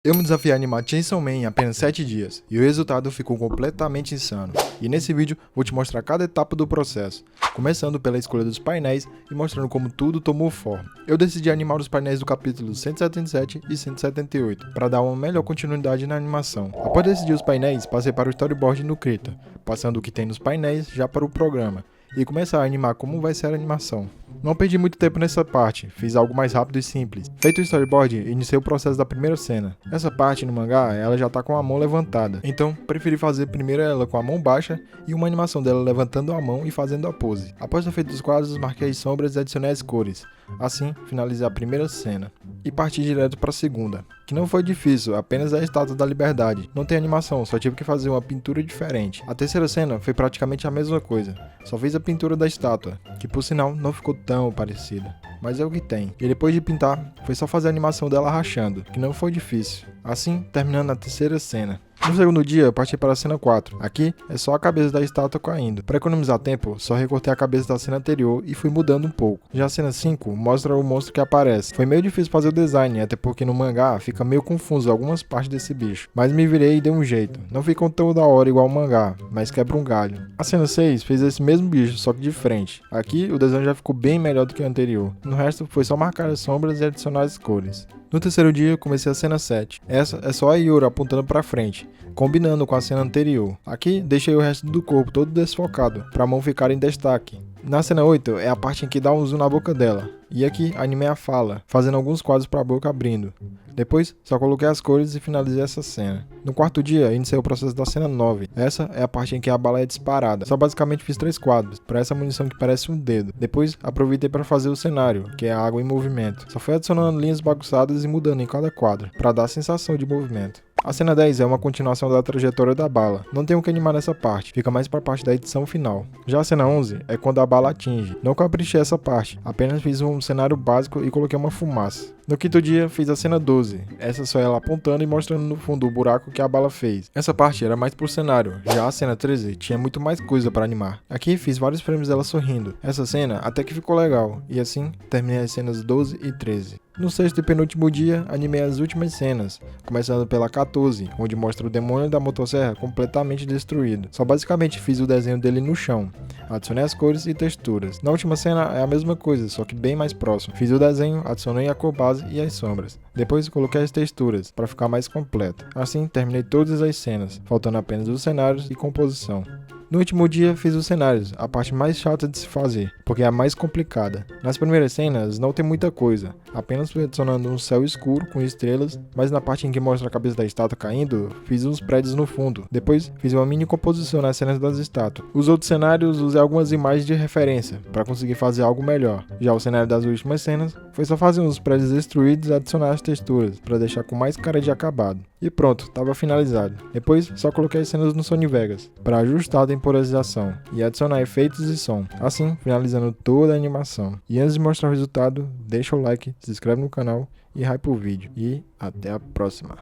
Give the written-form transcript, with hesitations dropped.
Eu me desafiei a animar Chainsaw Man em apenas 7 dias, e o resultado ficou completamente insano. E nesse vídeo vou te mostrar cada etapa do processo, começando pela escolha dos painéis e mostrando como tudo tomou forma. Eu decidi animar os painéis do capítulo 177 e 178, para dar uma melhor continuidade na animação. Após decidir os painéis, passei para o storyboard no Krita, passando o que tem nos painéis já para o programa, e começar a animar como vai ser a animação. Não perdi muito tempo nessa parte, fiz algo mais rápido e simples. Feito o storyboard, iniciei o processo da primeira cena. Essa parte no mangá, ela já tá com a mão levantada, então preferi fazer primeiro ela com a mão baixa e uma animação dela levantando a mão e fazendo a pose. Após ter feito os quadros, marquei as sombras e adicionei as cores. Assim, finalizei a primeira cena. E parti direto para a segunda, que não foi difícil, apenas a Estátua da Liberdade. Não tem animação, só tive que fazer uma pintura diferente. A terceira cena foi praticamente a mesma coisa, só fiz a pintura da estátua, que por sinal não ficou tão parecida, mas é o que tem. E depois de pintar, foi só fazer a animação dela rachando, que não foi difícil. Assim, terminando a terceira cena. No segundo dia, eu parti para a cena 4. Aqui é só a cabeça da estátua caindo. Para economizar tempo, só recortei a cabeça da cena anterior e fui mudando um pouco. Já a cena 5 mostra o monstro que aparece. Foi meio difícil fazer o design, até porque no mangá fica meio confuso algumas partes desse bicho. Mas me virei e dei um jeito. Não ficou tão da hora igual o mangá, mas quebra um galho. A cena 6 fez esse mesmo bicho, só que de frente. Aqui o desenho já ficou bem melhor do que o anterior. No resto foi só marcar as sombras e adicionar as cores. No terceiro dia, comecei a cena 7. Essa é só a Yura apontando para frente, combinando com a cena anterior. Aqui, deixei o resto do corpo todo desfocado, para a mão ficar em destaque. Na cena 8, é a parte em que dá um zoom na boca dela. E aqui, animei a fala, fazendo alguns quadros para a boca abrindo. Depois, só coloquei as cores e finalizei essa cena. No quarto dia, iniciei o processo da cena 9. Essa é a parte em que a bala é disparada. Só basicamente fiz 3 quadros, para essa munição que parece um dedo. Depois, aproveitei para fazer o cenário, que é a água em movimento. Só fui adicionando linhas bagunçadas e mudando em cada quadro, para dar a sensação de movimento. A cena 10 é uma continuação da trajetória da bala. Não tenho o que animar nessa parte, fica mais para a parte da edição final. Já a cena 11 é quando a bala atinge. Não caprichei essa parte, apenas fiz um cenário básico e coloquei uma fumaça. No quinto dia, fiz a cena 12. Essa só ela apontando e mostrando no fundo o buraco que a bala fez. Essa parte era mais pro cenário. Já a cena 13 tinha muito mais coisa para animar. Aqui fiz vários frames dela sorrindo. Essa cena até que ficou legal. E assim, terminei as cenas 12 e 13. No sexto e penúltimo dia, animei as últimas cenas, começando pela 14, onde mostra o demônio da motosserra completamente destruído. Só basicamente fiz o desenho dele no chão, adicionei as cores e texturas. Na última cena é a mesma coisa, só que bem mais próximo. Fiz o desenho, adicionei a cor base e as sombras. Depois coloquei as texturas, para ficar mais completo. Assim, terminei todas as cenas, faltando apenas os cenários e composição. No último dia fiz os cenários, a parte mais chata de se fazer, porque é a mais complicada. Nas primeiras cenas não tem muita coisa, apenas fui adicionando um céu escuro com estrelas, mas na parte em que mostra a cabeça da estátua caindo, fiz uns prédios no fundo. Depois fiz uma mini composição nas cenas das estátuas. Os outros cenários usei algumas imagens de referência, para conseguir fazer algo melhor. Já o cenário das últimas cenas foi só fazer uns prédios destruídos e adicionar as texturas, para deixar com mais cara de acabado. E pronto, estava finalizado. Depois só coloquei as cenas no Sony Vegas, para ajustar a temporização e adicionar efeitos e som, assim finalizando toda a animação. E antes de mostrar o resultado, deixa o like, se inscreve no canal e hype o vídeo. E até a próxima.